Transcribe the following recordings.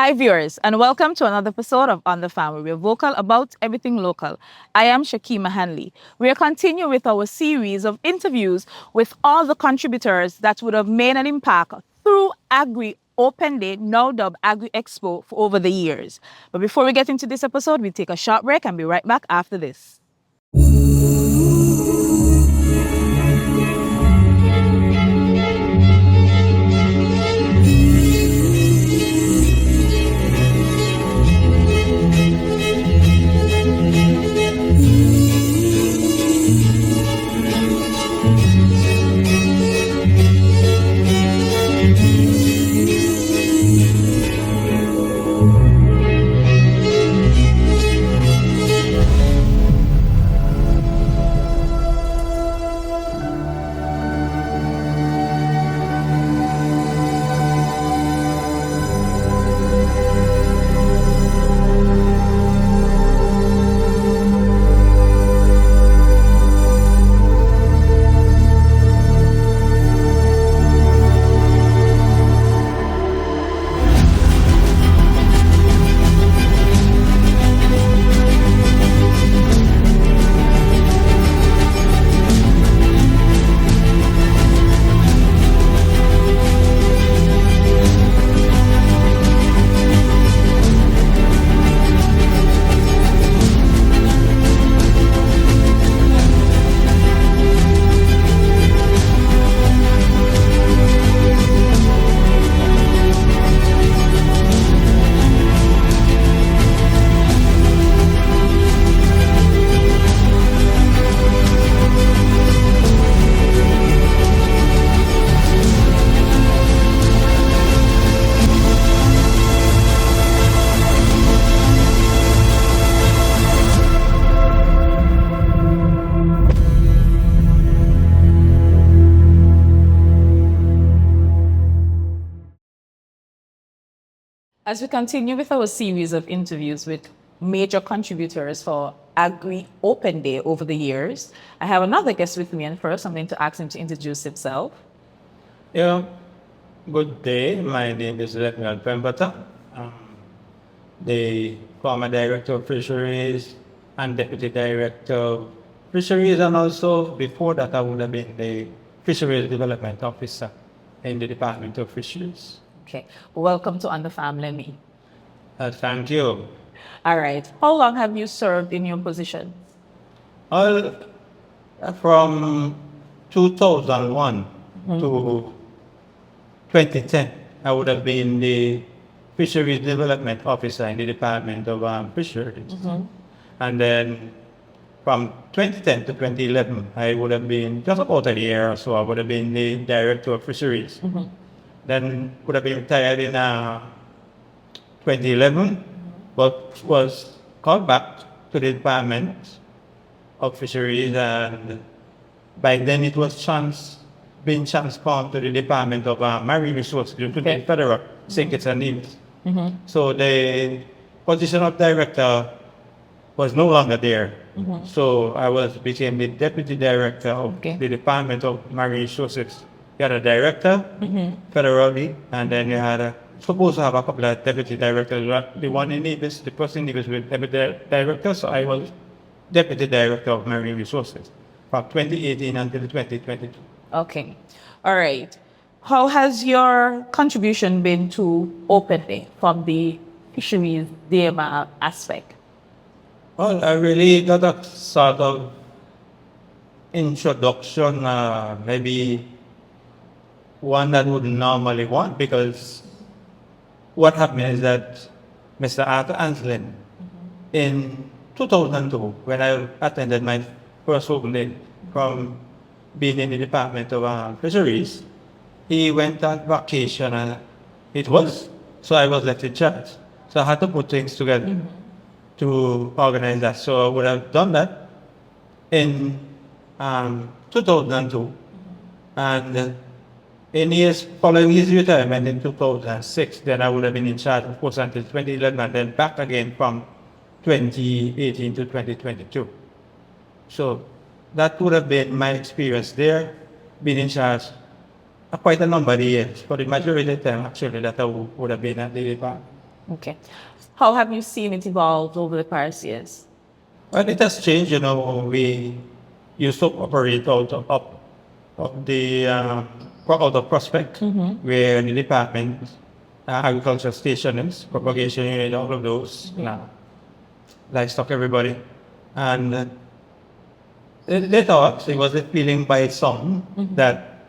Hi, viewers, and welcome to another episode of On the Farm, where we're vocal about everything local. I am Shakima Hanley. We are continuing with our series of interviews with all the contributors that would have made an impact through Agri Open Day, now dubbed Agri-Expo, for over the years. But before we get into this episode, we take a short break and be right back after this. As we continue with our series of interviews with major contributors for Agri Open Day over the years, I have another guest with me, and first I'm going to ask him to introduce himself. Yeah, good day. My name is Lemuel Pemberton. I'm the former Director of Fisheries and Deputy Director of Fisheries, and also before that I would have been the Fisheries Development Officer in the Department of Fisheries. Okay, welcome to On the Farm, Lemmy. Thank you. All right, how long have you served in your position? All from 2001 to 2010, I would have been the Fisheries Development Officer in the Department of Fisheries. And then from 2010 to 2011, I would have been just about a year or so, I would have been the Director of Fisheries. Then would have been retired in 2011, but was called back to the Department of Fisheries, and by then it was being transformed to the Department of Marine Resources due to the federal secrets and needs. So the position of director was no longer there. So I became the Deputy Director of the Department of Marine Resources. You had a director, federally, and then you had supposed to have a couple of deputy directors. The one in Nevis, the person in Nevis was deputy director, so I was Deputy Director of Marine Resources from 2018 until 2022. Okay, all right. How has your contribution been to Open Day from the fisheries DMR aspect? Well, I really got a sort of introduction, maybe one that wouldn't normally want, because what happened is that Mr. Arthur Anslin, in 2002, when I attended my first open day from being in the Department of Fisheries, he went on vacation, and so I was left in charge. So I had to put things together to organize that. So I would have done that in 2002, and in years following his retirement in 2006, then I would have been in charge, of course, until 2011, and then back again from 2018 to 2022. So that would have been my experience there, being in charge quite a number of years, for the majority of the time actually that I would have been at the department. Okay. How have you seen it evolve over the past years? Well, it has changed. We used to operate of the out of Prospect, where the department, agriculture station is, propagation unit, all of those, livestock, everybody. And they thought it was a feeling by some that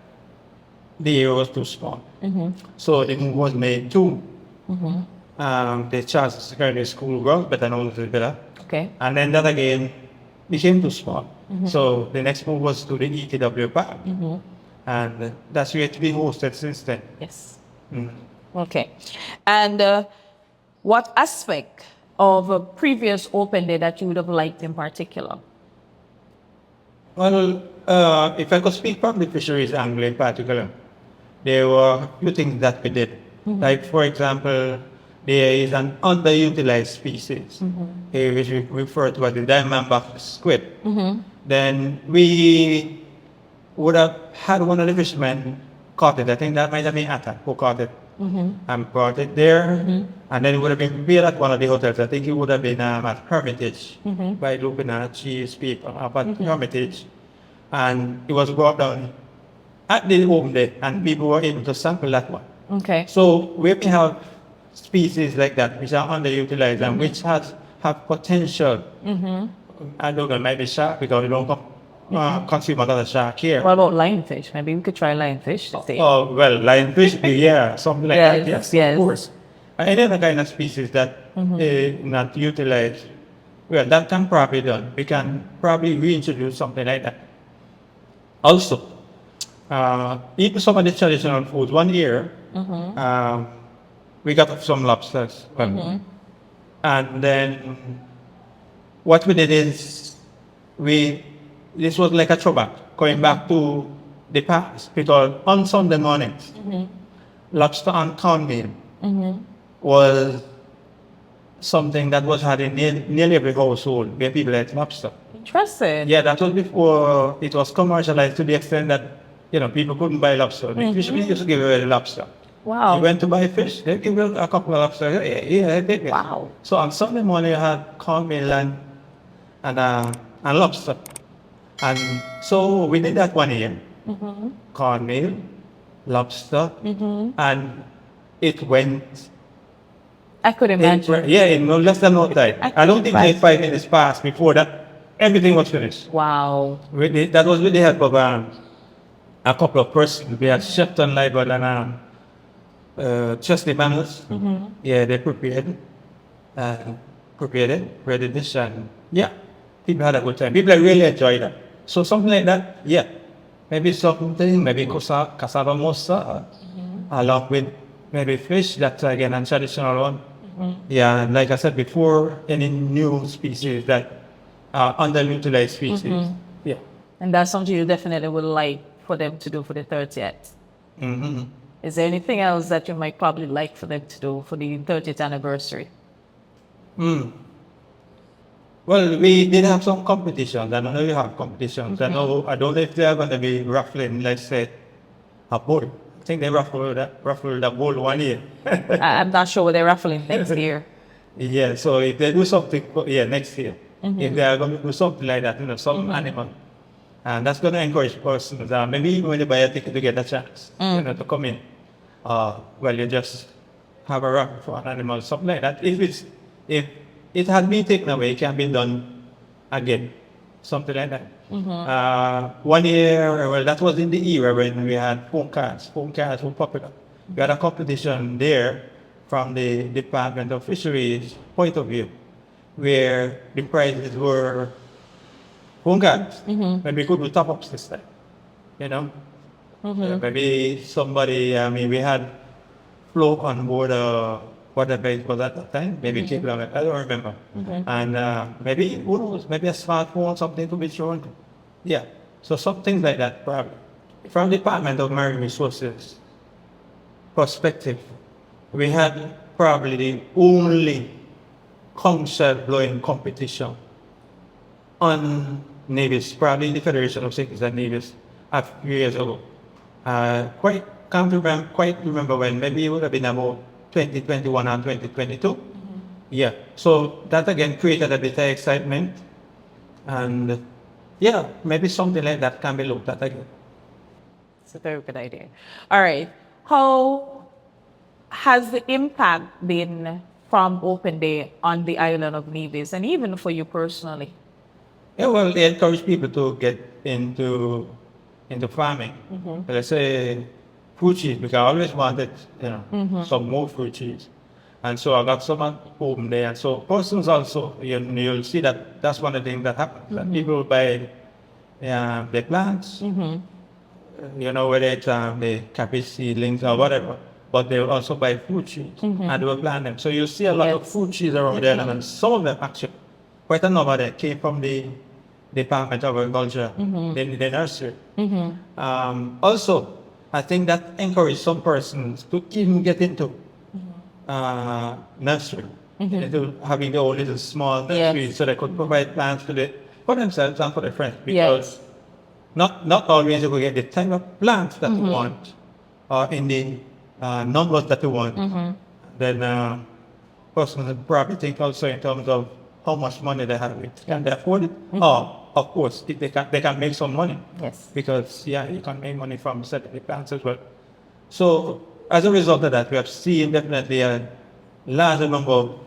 the area was too small. So the move was made to the Charles Secondary School ground, better known as the Villa. Okay. And then that again became too small. So the next move was to the ETW Park. And that's where it's been hosted since then. Yes. Okay. And what aspect of a previous open day that you would have liked in particular? Well, if I could speak from the fisheries angle in particular, there were a few things that we did. Like, for example, there is an underutilized species, which we refer to as the diamondback squid. Then we would have had one of the fishermen caught it. I think that might have been Atta who caught it and brought it there. And then it would have been prepared at one of the hotels. I think it would have been at Hermitage by looking at cheese people up at Hermitage. And it was brought down at the home day, and people were able to sample that one. Okay. So we have species like that which are underutilized and which have potential. I don't know, maybe shark because we don't consume a lot of shark here. What about lionfish? Maybe we could try lionfish to see. Oh, well, lionfish, yeah, something like that. Yes, yes. of course. Any other kind of species that is not utilized, well, that can probably be done. We can probably reintroduce something like that. Also, even some of the traditional foods. One year, we got some lobsters. And then what we did is this was like a throwback, going back to the past, because on Sunday mornings, lobster and cornmeal was something that was had in nearly every household where people ate lobster. Interesting. Yeah, that was before it was commercialized to the extent that people couldn't buy lobster. The fishermen used to give away the lobster. Wow. You went to buy fish, they give you a couple of lobster. Yeah, they did. Wow. So on Sunday morning, you had cornmeal and lobster. And so we did that one year. Cornmeal, lobster, and it went. I could imagine. In no less than no time. I don't think 5 minutes passed before that everything was finished. Wow. That was with the help of a couple of persons. We had Chef and Liebert and Chesley Manners. Yeah, they prepared the dish, and people had a good time. People really enjoyed that. So something like that, maybe cassava mosa, along with maybe fish. That's again a traditional one. Yeah, like I said before, any new species that are underutilized species. Yeah. And that's something you definitely would like for them to do for the 30th. Is there anything else that you might probably like for them to do for the 30th anniversary? Well, we did have some competitions. I know you have competitions. I don't know if they are going to be raffling, let's say, a bull. I think they raffled the bull one year. I'm not sure what they're raffling next year. Yeah, so if they do something, next year, if they are going to do something like that, some animal, and that's going to encourage persons. Maybe even when they buy a ticket to get a chance, to come in. You just have a raffle for an animal, something like that. If it had been taken away, it can be done again, something like that. 1 year, well, that was in the era when we had phone cards. Phone cards were popular. We had a competition there from the Department of Fisheries point of view, where the prizes were phone cards. And we could do top-ups this time, maybe somebody, we had float on board whatever it was at that time, maybe I don't remember. And maybe, who knows, maybe a smartphone, something to be shown. Yeah, so some things like that, probably. From the Department of Marine Resources perspective, we had probably the only concept blowing competition on Nevis, probably the Federation of Cities and Nevis a few years ago. Quite remember when, maybe it would have been about 2021 and 2022. Yeah. So that again created a bit of excitement. And yeah, maybe something like that can be looked at again. It's a very good idea. All right. How has the impact been from Open Day on the island of Nevis and even for you personally? Yeah, well, they encourage people to get into farming. Let's say fruit trees, because I always wanted, some more fruit trees. And so I got some at home there. And so persons also, you'll see that that's one of the things that happens. That people buy the plants, whether it's the cabbage seedlings or whatever, but they will also buy fruit trees and they will plant them. So you see a lot of fruit trees around there, and some of them actually, quite a number of them came from the Department of Agriculture, the nursery. Also, I think that encouraged some persons to even get into nursery, into having their own little small nursery, so they could provide plants for themselves and for their friends. Because not always you will get the type of plants that you want or in the numbers that you want. Then persons will probably think also in terms of how much money they have. Can they afford it? Oh, of course, they can make some money. Yes. Because you can make money from selling the plants as well. So as a result of that, we have seen definitely a larger number of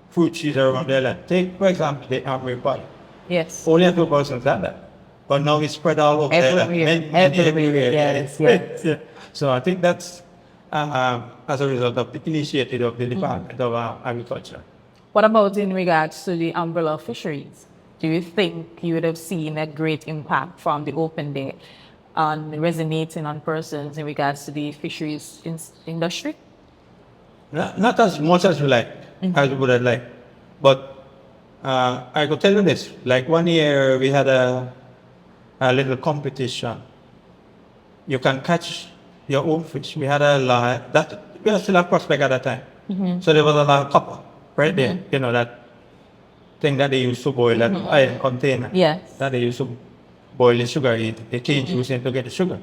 fruit trees around the island. Take, for example, the Agri-Expo. Yes. Only a few persons had that. But now it's spread all over the island. Everywhere. Yes. Yeah. So I think that's as a result of the initiative of the Department of Agriculture. What about in regards to the umbrella fisheries? Do you think you would have seen a great impact from the Open Day on resonating on persons in regards to the fisheries industry? Not as much as we like, as we would have liked. But I could tell you this, like one year we had a little competition. You can catch your own fish. We had a lot, we were still a prospect at that time. So there was a lot of copper right there, that thing that they used to boil, that iron container. Yes. That they used to boil the sugar, the cane juice in to get the sugar.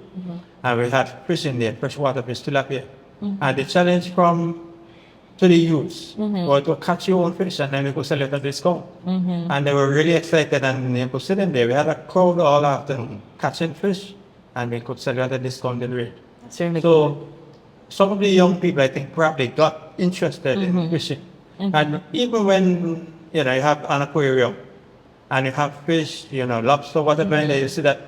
And we had fish in there, freshwater fish, tilapia. And the challenge to the youth was to catch your own fish and then we could sell it at discount. And they were really excited and they could sit in there. We had a crowd all afternoon catching fish and we could sell it at a discounted rate. So some of the young people, I think, probably got interested in fishing. And even when you have an aquarium and you have fish, lobster, whatever, and you see that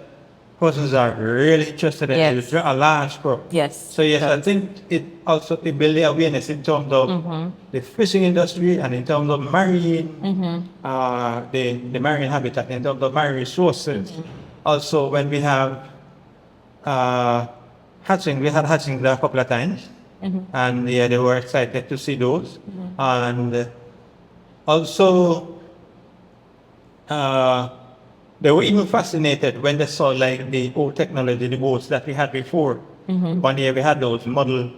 persons are really interested in it. It's a large crowd. Yes. So yes, I think it builds the awareness in terms of the fishing industry and in terms of marine, the marine habitat, in terms of marine resources. Also, when we have hatching, we had hatching there a couple of times. And they were excited to see those. And also, they were even fascinated when they saw like the old technology, the boats that we had before. One year we had those model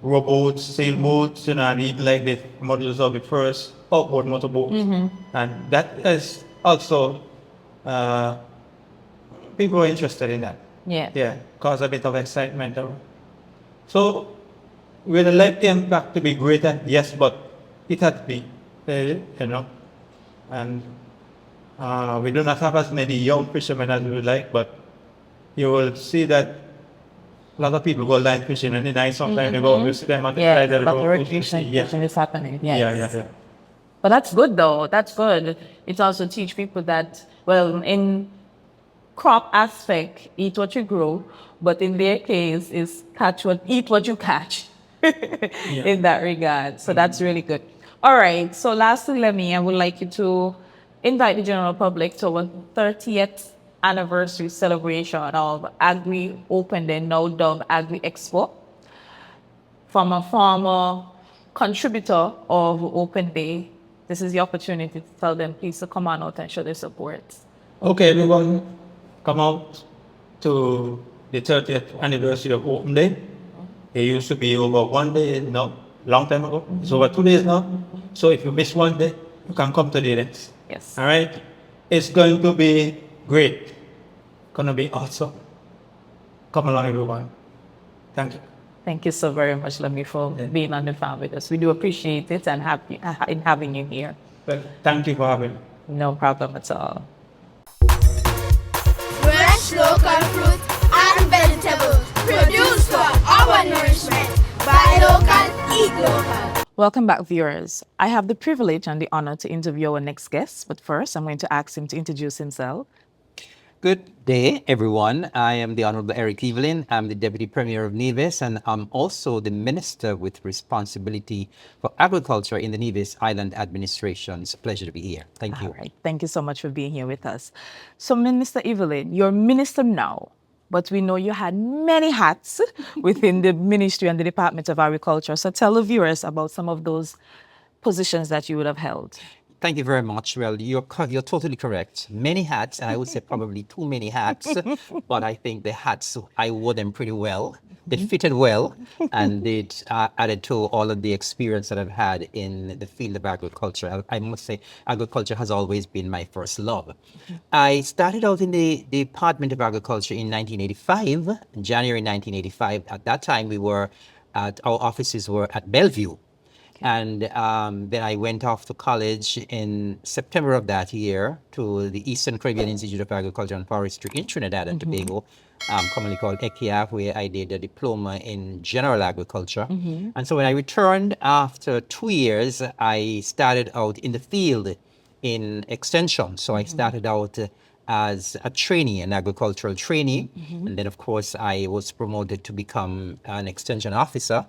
rowboats, sailboats, and even like the models of the first outboard motorboats. And that is also, people were interested in that. Yeah, caused a bit of excitement. So, would I like the impact to be greater? Yes, but it had to be, and we do not have as many young fishermen as we would like, but you will see that a lot of people go line fishing and the night sometimes they go, you see them on the side of the road. Recreation is happening. Yes. Yeah. But that's good though. That's good. It also teach people that, well, in crop aspect, eat what you grow, but in their case is eat what you catch in that regard. So that's really good. All right. So lastly, Lemmy, I would like you to invite the general public to our 30th anniversary celebration of Agri-Open Day, now dubbed Agri-Expo. From a former contributor of Open Day, this is the opportunity to tell them, please, to come on out and show their support. Okay, everyone, come out to the 30th anniversary of Open Day. It used to be over one day, long time ago. It's over 2 days now. So if you miss one day, you can come to the next. Yes. All right? It's going to be great. Going to be awesome. Come along, everyone. Thank you. Thank you so very much, Lemuel, for being on the farm with us. We do appreciate it and happy in having you here. Well, thank you for having me. No problem at all. Fresh local fruit and vegetables produced for our nourishment. Buy local, eat local. Welcome back, viewers. I have the privilege and the honor to interview our next guest, but first I'm going to ask him to introduce himself. Good day, everyone. I am the Honorable Evelyn. I'm the Deputy Premier of Nevis, and I'm also the Minister with responsibility for agriculture in the Nevis Island Administration. It's a pleasure to be here. Thank you. All right. Thank you so much for being here with us. So, Minister Evelyn, you're minister now, but we know you had many hats within the ministry and the Department of Agriculture. So tell the viewers about some of those positions that you would have held. Thank you very much. Well, you're totally correct. Many hats, and I would say probably too many hats, but I think the hats, I wore them pretty well. They fitted well, and it added to all of the experience that I've had in the field of agriculture. I must say, agriculture has always been my first love. I started out in the Department of Agriculture in 1985, January 1985. At that time, our offices were at Bellevue. And then I went off to college in September of that year to the Eastern Caribbean Institute of Agriculture and Forestry in Trinidad and Tobago, commonly called ECIAF, where I did a diploma in general agriculture. And so when I returned after 2 years, I started out in the field in extension. So I started out as a trainee, an agricultural trainee. And then, of course, I was promoted to become an extension officer.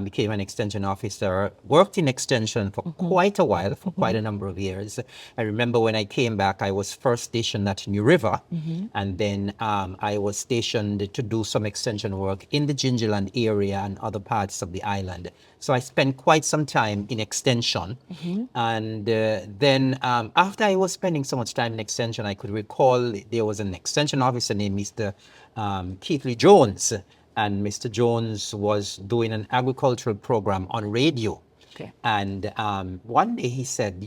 Became an extension officer, worked in extension for quite a while, for quite a number of years. I remember when I came back, I was first stationed at New River, and then I was stationed to do some extension work in the Gingerland area and other parts of the island. So I spent quite some time in extension. And then after I was spending so much time in extension, I could recall there was an extension officer named Mr. Keithley Jones. And Mr. Jones was doing an agricultural program on radio. Okay. And one day he said,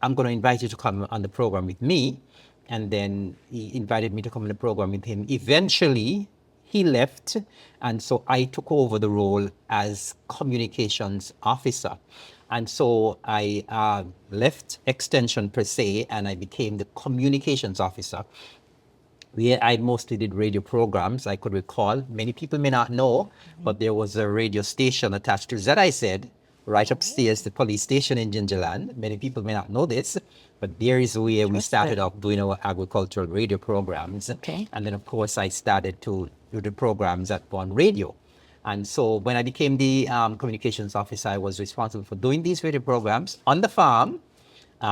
I'm going to invite you to come on the program with me. And then he invited me to come on the program with him. Eventually, he left. And so I took over the role as communications officer. And so I left extension per se, and I became the communications officer. I mostly did radio programs. I could recall, many people may not know, but there was a radio station attached to ZIZ, right upstairs, the police station in Gingerland. Many people may not know this, but there is where we started off doing our agricultural radio programs. Okay. And then, of course, I started to do the programs at One Radio. And so when I became the communications officer, I was responsible for doing these radio programs on the farm.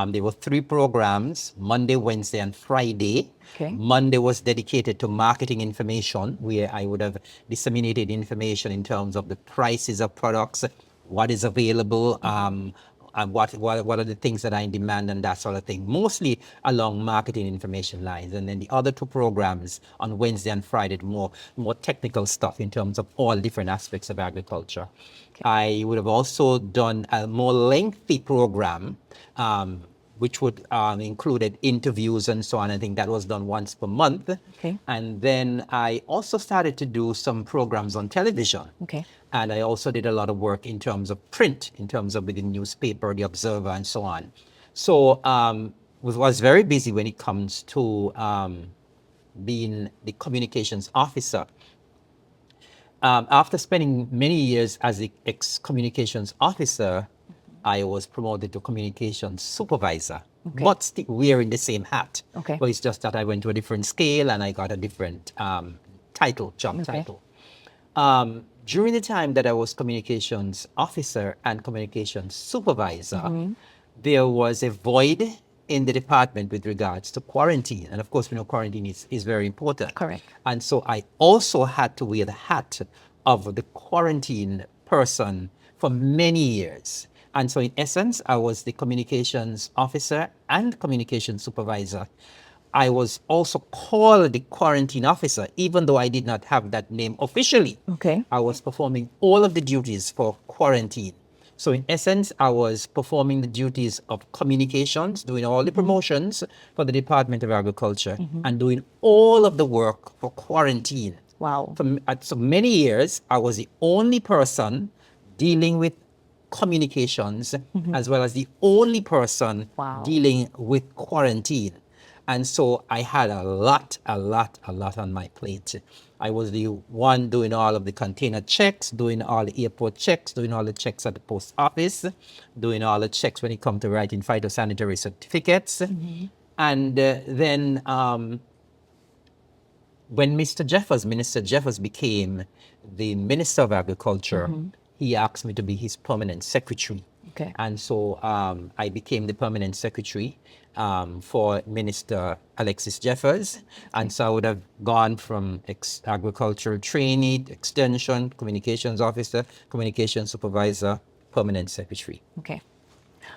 There were 3 programs, Monday, Wednesday, and Friday. Okay. Monday was dedicated to marketing information, where I would have disseminated information in terms of the prices of products, what is available, and what are the things that are in demand and that sort of thing, mostly along marketing information lines. And then the other 2 programs on Wednesday and Friday, more technical stuff in terms of all different aspects of agriculture. Okay. I would have also done a more lengthy program, which would included interviews and so on. I think that was done once per month. Okay. And then I also started to do some programs on television. Okay. And I also did a lot of work in terms of print, in terms of the newspaper, the Observer, and so on. So was very busy when it comes to being the communications officer. After spending many years as the ex-communications officer, I was promoted to communications supervisor. Okay. But we're in the same hat. Okay. But it's just that I went to a different scale and I got a different job title. During the time that I was communications officer and communications supervisor, there was a void in the department with regards to quarantine. And of course, we know quarantine is very important. Correct. And so I also had to wear the hat of the quarantine person for many years. And so in essence, I was the communications officer and communications supervisor. I was also called the quarantine officer, even though I did not have that name officially. Okay. I was performing all of the duties for quarantine. So in essence, I was performing the duties of communications, doing all the promotions for the Department of Agriculture, and doing all of the work for quarantine. Wow. For so many years, I was the only person dealing with communications, as well as the only person Wow. dealing with quarantine. And so I had a lot on my plate. I was the one doing all of the container checks, doing all the airport checks, doing all the checks at the post office, doing all the checks when it comes to writing phytosanitary certificates. And then when Minister Jeffers became the Minister of Agriculture, he asked me to be his permanent secretary. Okay. And so I became the permanent secretary for Minister Alexis Jeffers. And so I would have gone from agricultural trainee, extension, communications officer, communications supervisor, permanent secretary. Okay.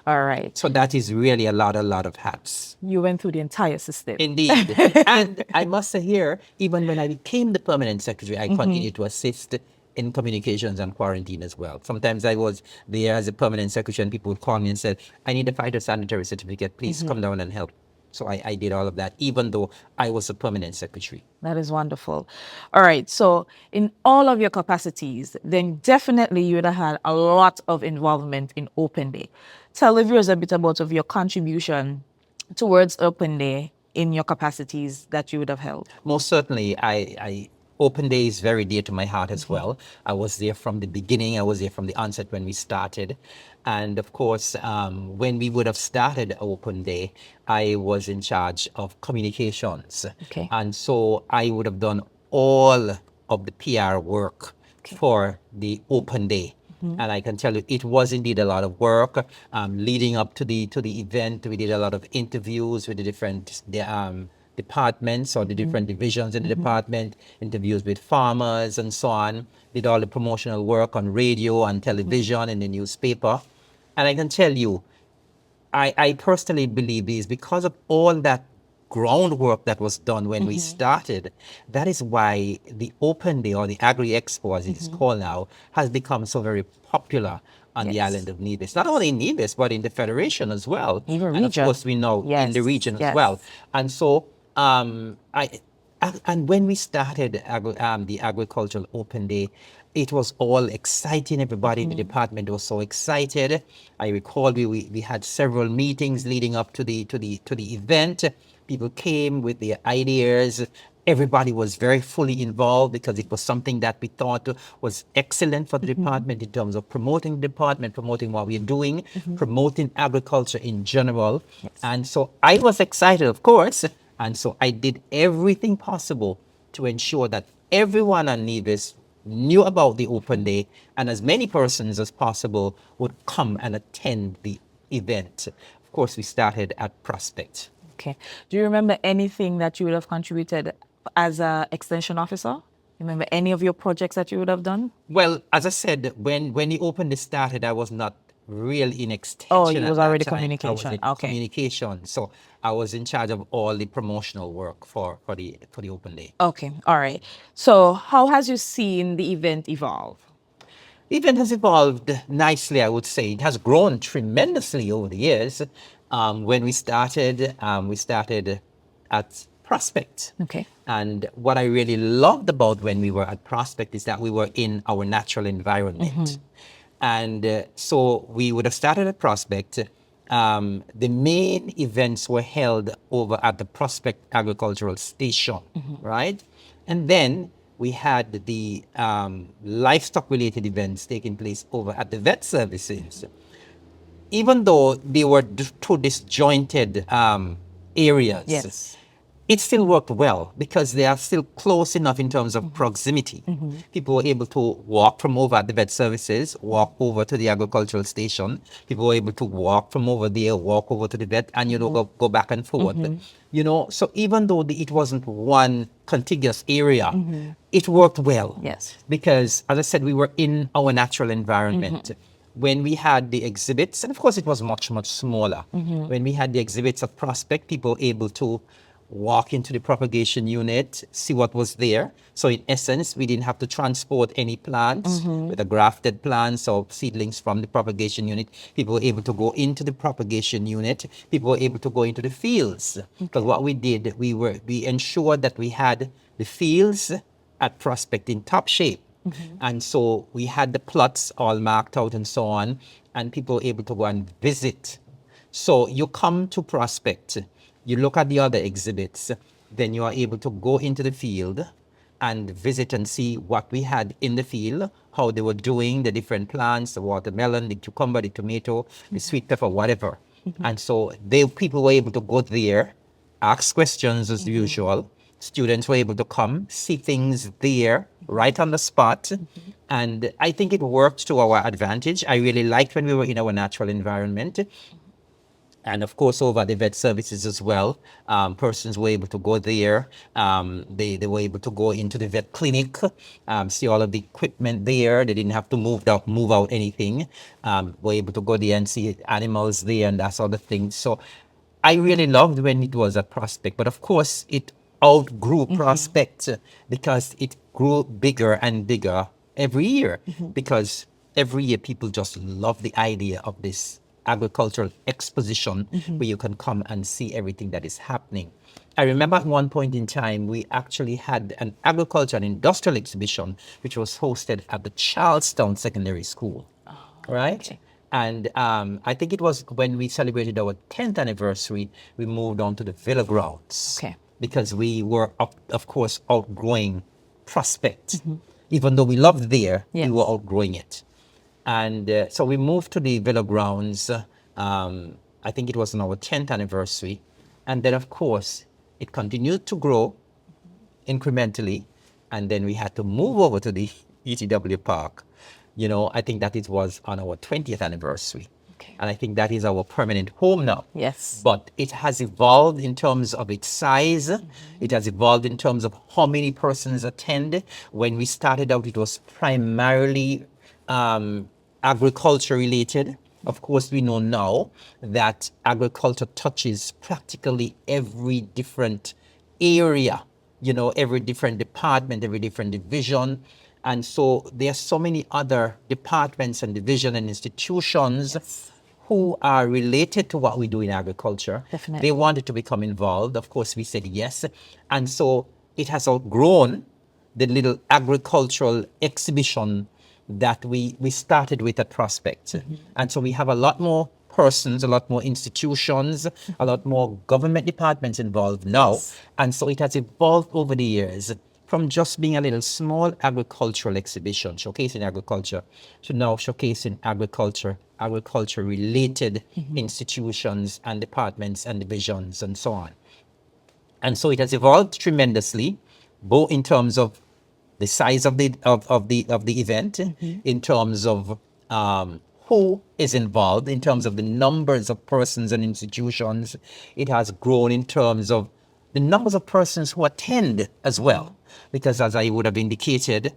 All right. So that is really a lot of hats. You went through the entire system. Indeed. And I must say here, even when I became the permanent secretary, I continued to assist in communications and quarantine as well. Sometimes I was there as a permanent secretary and people would call me and said, I need a phytosanitary certificate, please come down and help. So I did all of that, even though I was a permanent secretary. That is wonderful. All right. So, in all of your capacities, then definitely you would have had a lot of involvement in Open Day. Tell the viewers a bit about of your contribution towards Open Day in your capacities that you would have held. Most certainly, I Open Day is very dear to my heart as well. I was there from the beginning. I was there from the onset when we started. And of course, when we would have started Open Day, I was in charge of communications. Okay. And so I would have done all of the PR work for the Open Day. And I can tell you, it was indeed a lot of work. Leading up to the event, we did a lot of interviews with the different departments or the different divisions in the department, interviews with farmers and so on. Did all the promotional work on radio and television and the newspaper. And I can tell you, I personally believe is because of all that groundwork that was done when we started, that is why the Open Day or the Agri-Expo, as it is called now, has become so very popular on the Yes. island of Nevis. Not only in Nevis, but in the Federation as well. Even and region. of course, we know in the Yes, region as yes. well. And so, and when we started the Agricultural Open Day, it was all exciting. Everybody in the department was so excited. I recall we had several meetings leading up to the event. People came with their ideas. Everybody was very fully involved because it was something that we thought was excellent for the department in terms of promoting the department, promoting what we're doing, promoting agriculture in general. And so I was excited, of course. And so I did everything possible to ensure that everyone on Nevis knew about the Open Day and as many persons as possible would come and attend the event. Of course, we started at Prospect. Okay. Do you remember anything that you would have contributed as an extension officer? Remember any of your projects that you would have done? Well, as I said, when the Open Day started, I was not really in extension. Oh, you at was that already time. I was communication. in Okay. communication. So I was in charge of all the promotional work for the Open Day. Okay. All right. So, how has you seen the event evolve? The event has evolved nicely, I would say. It has grown tremendously over the years. When we started at Prospect. Okay. And what I really loved about when we were at Prospect is that we were in our natural environment. And so we would have started at Prospect. The main events were held over at the Prospect Agricultural Station, right? And then we had the livestock-related events taking place over at the vet services. Even though they were two disjointed areas, Yes. it still worked well because they are still close enough in terms of proximity. People were able to walk from over at the vet services, walk over to the agricultural station. People were able to walk from over there, walk over to the vet, and go back and forth. So even though it wasn't one contiguous area, it worked well. Yes. Because, as I said, we were in our natural environment. When we had the exhibits, and of course it was much, much smaller. When we had the exhibits at Prospect, people were able to walk into the propagation unit, see what was there. So in essence, we didn't have to transport any plants, with the grafted plants or seedlings from the propagation unit. People were able to go into the propagation unit. People were able to go into the fields. Because what we did, we ensured that we had the fields at Prospect in top shape. And so we had the plots all marked out and so on, and people were able to go and visit. So you come to Prospect, you look at the other exhibits, then you are able to go into the field and visit and see what we had in the field, how they were doing, the different plants, the watermelon, the cucumber, the tomato, the sweet pepper, whatever. And so people were able to go there, ask questions as usual. Students were able to come, see things there, right on the spot. And I think it worked to our advantage. I really liked when we were in our natural environment. And of course, over the vet services as well, persons were able to go there. They were able to go into the vet clinic, see all of the equipment there. They didn't have to move out anything. Were able to go there and see animals there and that sort of thing. So I really loved when it was a Prospect, but of course it outgrew Prospect because it grew bigger and bigger every year, because every year people just love the idea of this agricultural exposition where you can come and see everything that is happening. I remember at one point in time, we actually had an agriculture and industrial exhibition, which was hosted at the Charlestown Secondary School, right? okay. And I think it was when we celebrated our 10th anniversary, we moved on to the Villa Grounds. Okay. Because we were, of course, outgrowing Prospect. Even though we loved there, Yes. we were outgrowing it. And so we moved to the Villa Grounds. I think it was on our 10th anniversary. And then, of course, it continued to grow incrementally. And then we had to move over to the ETW Park. You know, I think that it was on our 20th anniversary. Okay. And I think that is our permanent home now. Yes. But it has evolved in terms of its size. It has evolved in terms of how many persons attend. When we started out, it was primarily agriculture related. Of course, we know now that agriculture touches practically every different area, you know, every different department, every different division. And so there are so many other departments and division and institutions who are related to what we do in agriculture. Definitely. They wanted to become involved. Of course, we said yes. And so it has outgrown the little agricultural exhibition that we started with at Prospect. And so we have a lot more persons, a lot more institutions, a lot more government departments involved now. And so it has evolved over the years from just being a little small agricultural exhibition showcasing agriculture to now showcasing agriculture related institutions and departments and divisions and so on. And so it has evolved tremendously, both in terms of the size of the event, in terms of who is involved, in terms of the numbers of persons and institutions. It has grown in terms of the numbers of persons who attend as well, because as I would have indicated,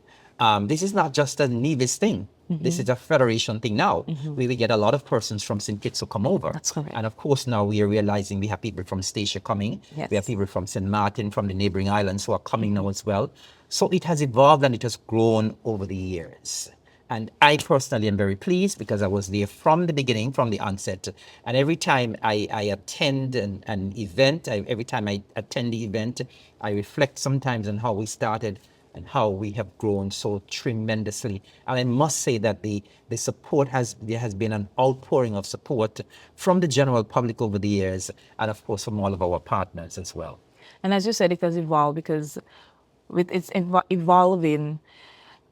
this is not just a Nevis thing. This is a federation thing now. We get a lot of persons from St. Kitts who come over. That's correct. And of course, now we are realizing we have people from Statia coming. Yes. We have people from St. Martin, from the neighboring islands who are coming now as well. So it has evolved and it has grown over the years. And I personally am very pleased because I was there from the beginning, from the onset. And every time I attend an event, every time I attend the event, I reflect sometimes on how we started and how we have grown so tremendously. And I must say that the support there has been an outpouring of support from the general public over the years, and of course from all of our partners as well. And as you said, it has evolved because with its evolving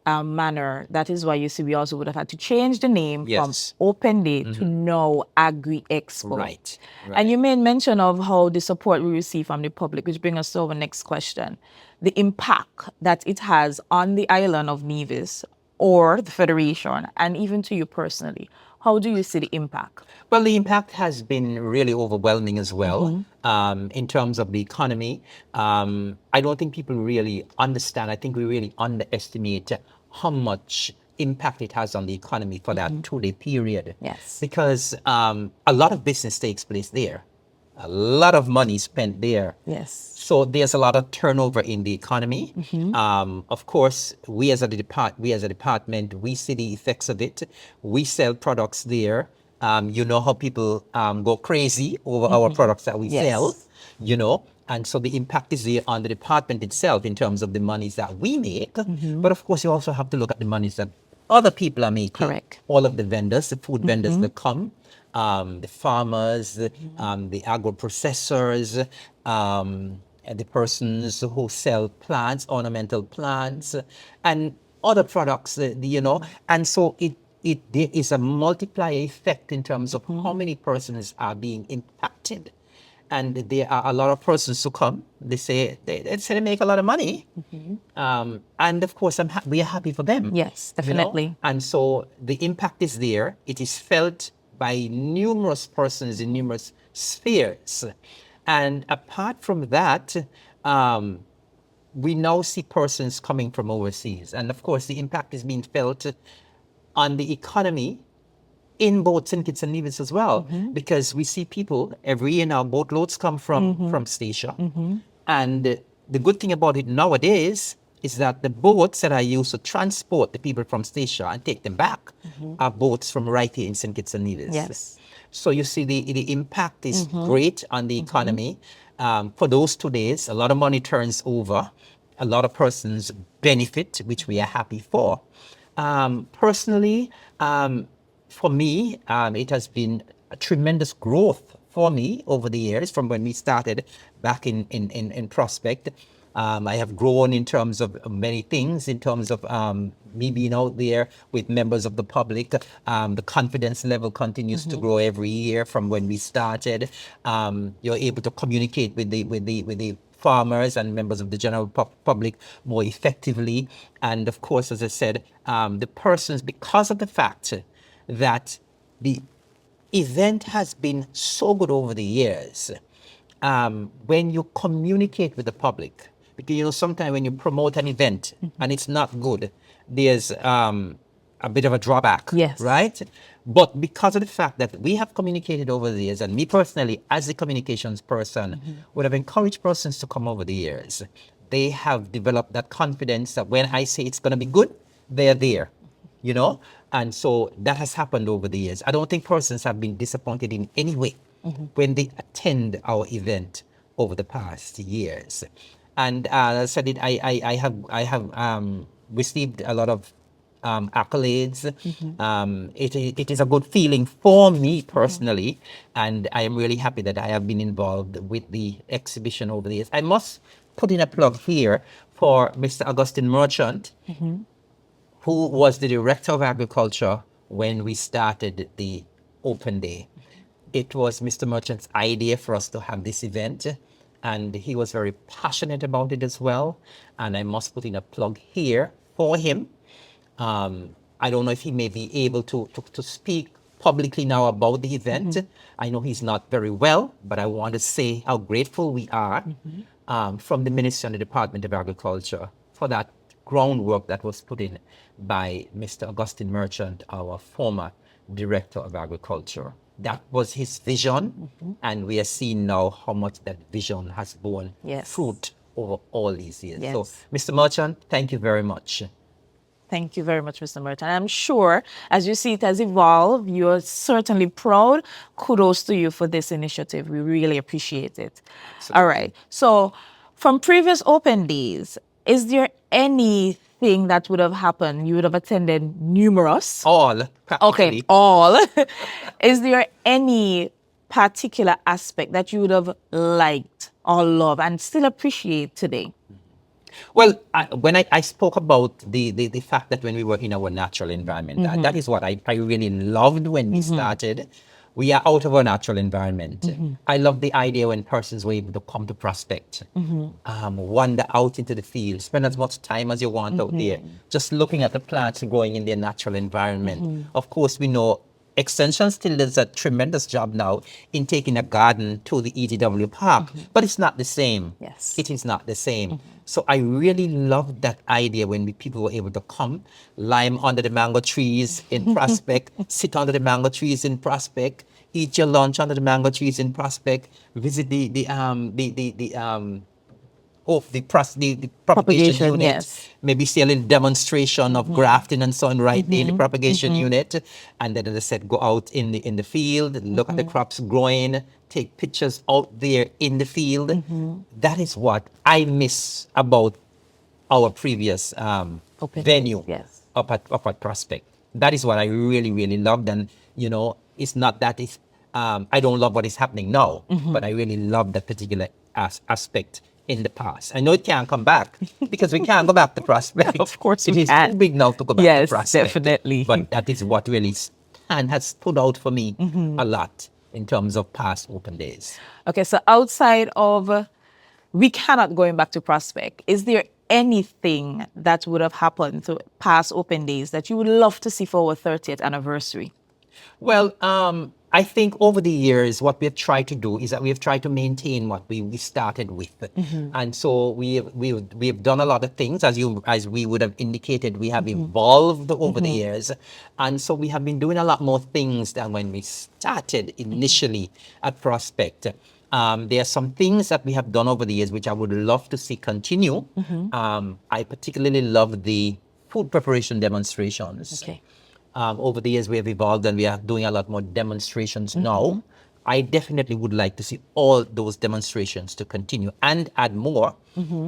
manner, that is why you see we also would have had to change the name Yes. from Open Day to now Agri-Expo. Right. And you made mention of how the support we receive from the public, which brings us to our next question. The impact that it has on the island of Nevis or the Federation, and even to you personally. How do you see the impact? Well, the impact has been really overwhelming as well in terms of the economy. I don't think people really understand. I think we really underestimate how much impact it has on the economy for that 2-day period. Yes. Because a lot of business takes place there. A lot of money spent there. Yes. So there's a lot of turnover in the economy. Of course, we as a department, we see the effects of it. We sell products there. You know how people go crazy over our products that we Yes. sell, you know, And so the impact is there on the department itself in terms of the monies that we make. But of course, you also have to look at the monies that other people are making. Correct. All of the vendors, the food vendors that come, the farmers, the agro processors, and the persons who sell plants, ornamental plants, and other products, and so there is a multiplier effect in terms of how many persons are being impacted. And there are a lot of persons who come. They say they make a lot of money, and of course, we are happy for them. Yes, you know? definitely. And so the impact is there. It is felt by numerous persons in numerous spheres. And apart from that, we now see persons coming from overseas. And of course, the impact is being felt on the economy in both St. Kitts and Nevis as well, because we see people every year now, boatloads come from Statia. And the good thing about it nowadays is that the boats that are used to transport the people from Statia and take them back are boats from right here in St. Kitts and Nevis. Yes. So you see the impact is great on the economy. For those 2 days, a lot of money turns over. A lot of persons benefit, which we are happy for. Personally, for me, it has been a tremendous growth for me over the years from when we started back in Prospect. I have grown in terms of many things, in terms of me being out there with members of the public. The confidence level continues to grow every year from when we started. You're able to communicate with the farmers and members of the general public more effectively. And of course, as I said, the persons, because of the fact that the event has been so good over the years, when you communicate with the public, because sometimes when you promote an event and it's not good, there's a bit of a drawback, Yes. right? But because of the fact that we have communicated over the years, and me personally, as the communications person, would have encouraged persons to come over the years, they have developed that confidence that when I say it's going to be good, they're there, And so that has happened over the years. I don't think persons have been disappointed in any way when they attend our event over the past years. And as I said, I have received a lot of accolades. It is a good feeling for me personally, and I am really happy that I have been involved with the exhibition over the years. I must put in a plug here for Mr. Augustine Merchant, who was the Director of Agriculture when we started the Open Day. It was Mr. Merchant's idea for us to have this event, and he was very passionate about it as well. And I must put in a plug here for him. I don't know if he may be able to speak publicly now about the event. I know he's not very well, but I want to say how grateful we are from the Ministry and the Department of Agriculture for that groundwork that was put in by Mr. Augustine Merchant, our former Director of Agriculture. That was his vision, and we are seeing now how much that vision has borne Yes. fruit over all these years. Yes. So, Mr. Merchant, thank you very much. Thank you very much, Mr. Merton. I'm sure as you see it has evolved, you're certainly proud. Kudos to you for this initiative. We really appreciate it. All right. So from previous open days, is there anything that would have happened? You would have attended numerous. All, practically. Okay, all. Is there any particular aspect that you would have liked or loved and still appreciate today? Well, when I spoke about the fact that when we were in our natural environment, that is what I really loved when we started. We are out of our natural environment. I love the idea when persons were able to come to prospect, wander out into the field, spend as much time as you want out there, just looking at the plants growing in their natural environment. Of course, we know Extension still does a tremendous job now in taking a garden to the ETW park, but it's not the same. Yes. It is not the same. So I really loved that idea when people were able to come, lime under the mango trees in Prospect, sit under the mango trees in Prospect, eat your lunch under the mango trees in Prospect, visit the the propagation unit, yes. maybe see a little demonstration of grafting and so on right there in the propagation unit, and then, as I said, go out in the field, look at the crops growing, take pictures out there in the field. That is what I miss about our previous Open days, venue yes. up at Prospect. That is what I really, really loved. And, it's not that I don't love what is happening now, but I really love that particular aspect in the past. I know it can't come back because we can't go back to Prospect. Of course It we is can. too big now to go back to Yes, Prospect. definitely. But that is what really has stood out for me a lot in terms of past open days. Okay, so outside of we cannot going back to Prospect, is there anything that would have happened to past open days that you would love to see for our 30th anniversary? Well, I think over the years, what we've tried to do is that we've tried to maintain what we started with, and so we've done a lot of things, as we would have indicated. We have evolved over the years, and so we have been doing a lot more things than when we started initially at Prospect. There are some things that we have done over the years which I would love to see continue. I particularly love the food preparation demonstrations. Okay. Over the years, we have evolved and we are doing a lot more demonstrations now. I definitely would like to see all those demonstrations to continue and add more,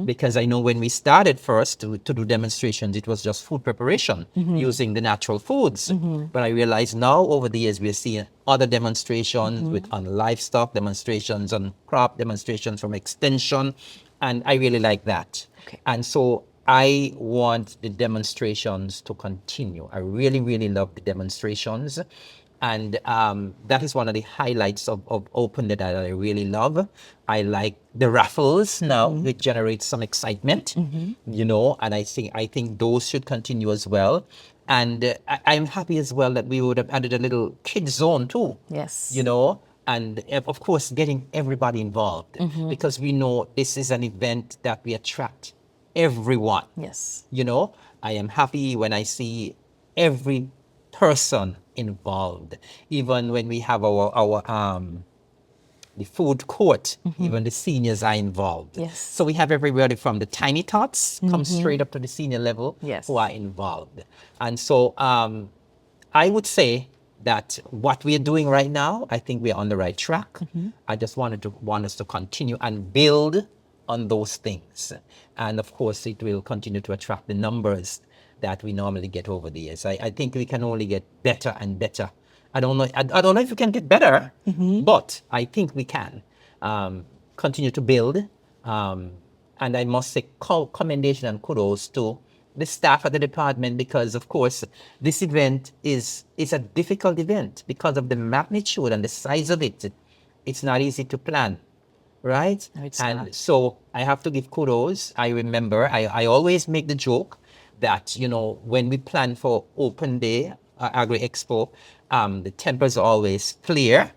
because I know when we started first to do demonstrations, it was just food preparation using the natural foods. But I realize now over the years, we are seeing other demonstrations on livestock, demonstrations on crop, demonstrations from extension, and I really like that. Okay. And so I want the demonstrations to continue. I really, really love the demonstrations. And that is one of the highlights of Open that I really love. I like the raffles now, which generates some excitement, and I think those should continue as well. And I'm happy as well that we would have added a little kid zone too. Yes. And of course, getting everybody involved, because we know this is an event that we attract everyone. Yes. I am happy when I see every person involved, even when we have our the food court, even the seniors are involved. Yes. So we have everybody from the tiny tots come straight up to the senior level Yes. who are involved. And so I would say that what we are doing right now, I think we are on the right track. I just want us to continue and build on those things. And of course, it will continue to attract the numbers that we normally get over the years. I think we can only get better and better. I don't know if we can get better, but I think we can continue to build. And I must say commendation and kudos to the staff at the department, because of course this event is a difficult event because of the magnitude and the size of it. It's not easy to plan, right? No, it's and not. so I have to give kudos. I remember I always make the joke that when we plan for Open Day, Agri-Expo, the tempers are always clear,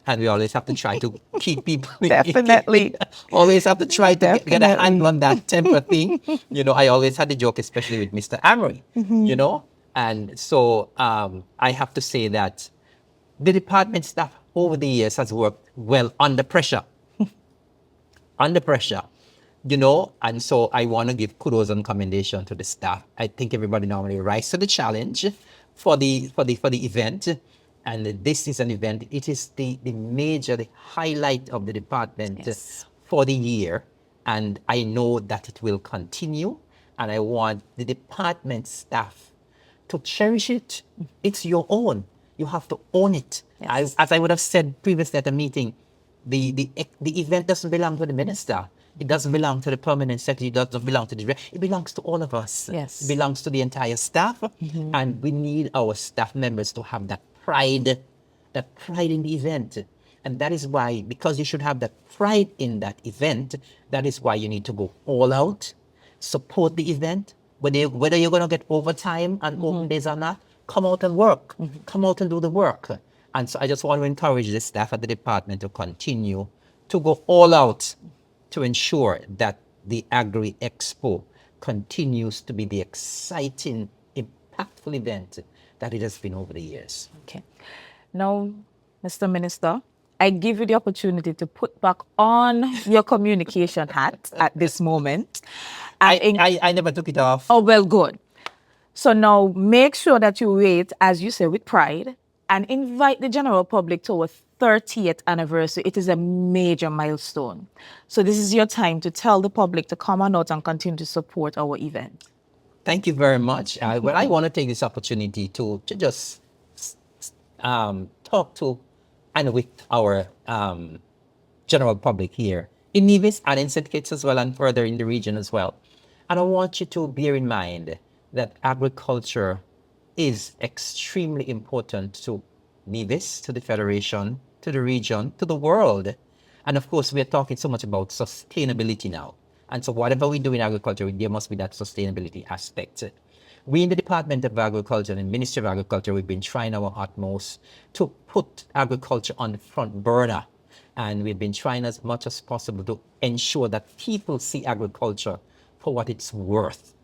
and we always have to try to keep people. Definitely. Always have to try to get a Definitely. handle on that temper thing. I always had the joke, especially with Mr. Amory, and so I have to say that the department staff over the years has worked well under pressure. Under pressure, and so I want to give kudos and commendation to the staff. I think everybody normally rise to the challenge for the event, and this is an event. It is the highlight of the department Yes. for the year, and I know that it will continue, and I want the department staff to cherish it. It's your own. You have to own it. Yes. As I would have said previously at the meeting, the event doesn't belong to the minister. It doesn't belong to the permanent secretary. It doesn't belong to the. It belongs to all of us. Yes. It belongs to the entire staff, and we need our staff members to have that pride in the event. And that is why, because you should have that pride in that event, that is why you need to go all out, support the event, whether you're going to get overtime and open days or not, come out and work, come out and do the work. And so I just want to encourage the staff at the department to continue to go all out to ensure that the Agri-Expo continues to be the exciting, impactful event that it has been over the years. Okay. Now, Mr. Minister, I give you the opportunity to put back on your communication hat at this moment. And I never took it off. oh, well, good. So now make sure that you wait, as you say, with pride, and invite the general public to our 30th anniversary. It is a major milestone. So this is your time to tell the public to come on out and continue to support our event. Thank you very much. Well, I want to take this opportunity to just talk to and with our general public here in Nevis and in St. Kitts as well, and further in the region as well. And I want you to bear in mind that agriculture is extremely important to Nevis, to the Federation, to the region, to the world. And of course, we're talking so much about sustainability now. And so whatever we do in agriculture, there must be that sustainability aspect. We in the Department of Agriculture and Ministry of Agriculture, we've been trying our utmost to put agriculture on the front burner. And we've been trying as much as possible to ensure that people see agriculture for what it's worth.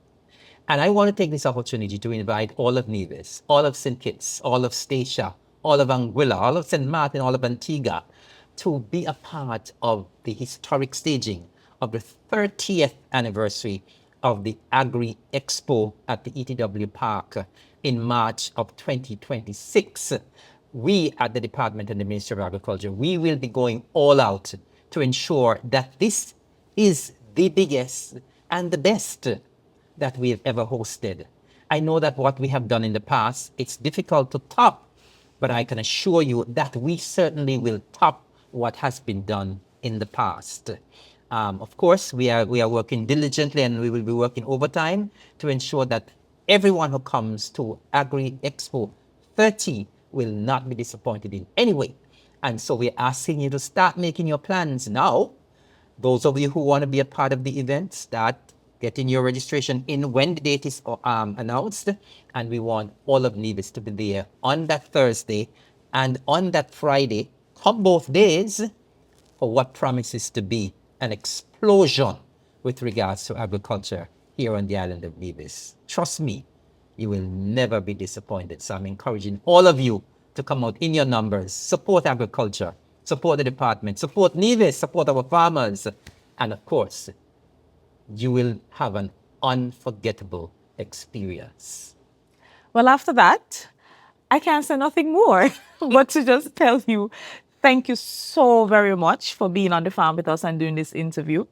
And I want to take this opportunity to invite all of Nevis, all of St. Kitts, all of Statia, all of Anguilla, all of St. Martin, all of Antigua, to be a part of the historic staging of the 30th anniversary of the Agri-Expo at the ETW Park in March of 2026. We at the Department and the Ministry of Agriculture, we will be going all out to ensure that this is the biggest and the best that we have ever hosted. I know that what we have done in the past, it's difficult to top, but I can assure you that we certainly will top what has been done in the past. Of course, we are working diligently, and we will be working overtime to ensure that everyone who comes to Agri-Expo 30 will not be disappointed in any way. And so we're asking you to start making your plans now. Those of you who want to be a part of the event, start getting your registration in when the date is announced. And we want all of Nevis to be there on that Thursday and on that Friday, come both days, for what promises to be an explosion with regards to agriculture here on the island of Nevis. Trust me, you will never be disappointed. So I'm encouraging all of you to come out in your numbers, support agriculture, support the department, support Nevis, support our farmers, and of course, you will have an unforgettable experience. Well, after that, I can't say nothing more but to just tell you, thank you so very much for being on the farm with us and doing this interview.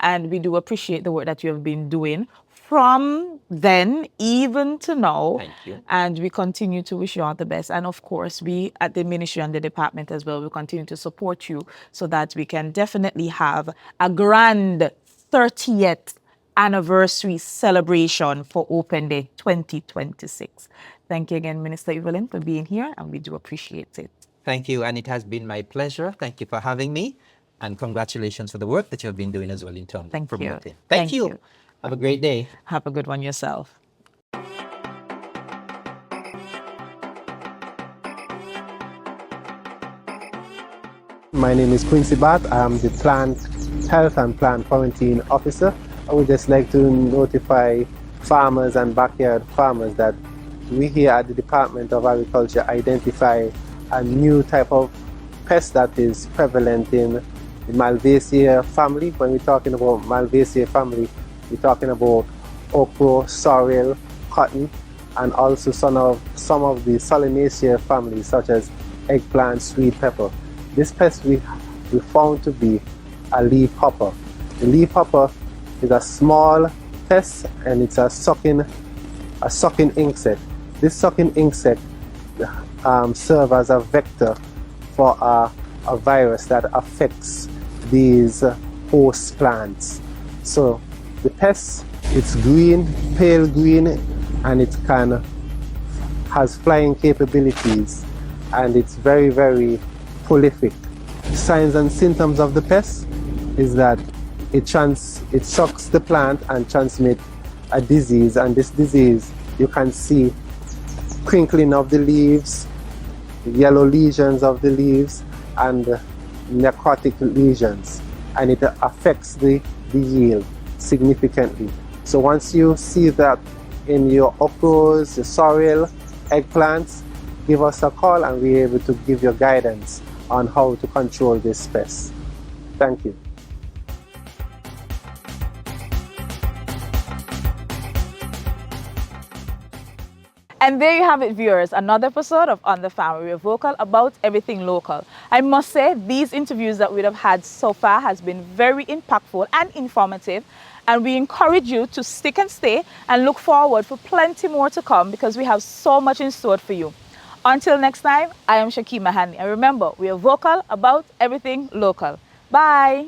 And we do appreciate the work that you have been doing from then even to now. Thank you. And we continue to wish you all the best. And of course, we at the ministry and the department as well will continue to support you so that we can definitely have a grand 30th anniversary celebration for Open Day 2026. Thank you again, Minister Evelyn, for being here, and we do appreciate it. Thank you, and it has been my pleasure. Thank you for having me, and congratulations for the work that you have been doing as well in terms Thank of you. promoting. Thank Thank you. you. Have a great day. Have a good one yourself. My name is Quincy Bat. I am the Plant Health and Plant Quarantine Officer. I would just like to notify farmers and backyard farmers that we here at the Department of Agriculture identify a new type of pest that is prevalent in the Malvaceae family. When we're talking about Malvaceae family, we're talking about okra, sorrel, cotton, and also some of the Solanaceae families such as eggplant, sweet pepper. This pest we found to be a leaf hopper. The leaf hopper is a small pest and it's a sucking insect. This sucking insect serves as a vector for a virus that affects these host plants. So the pest, it's green, pale green, and it has flying capabilities, and it's very, very prolific. Signs and symptoms of the pest is that it sucks the plant and transmits a disease, and this disease you can see crinkling of the leaves, yellow lesions of the leaves, and necrotic lesions, and it affects the yield significantly. So once you see that in your okras, your sorrel, eggplants, give us a call and we're able to give you guidance on how to control this pest. Thank you. And there you have it, viewers, another episode of On the Farm. We're vocal about everything local. I must say, these interviews that we have had so far has been very impactful and informative. And we encourage you to stick and stay and look forward for plenty more to come because we have so much in store for you. Until next time, I am Shakima Hani. And remember, we are vocal about everything local. Bye.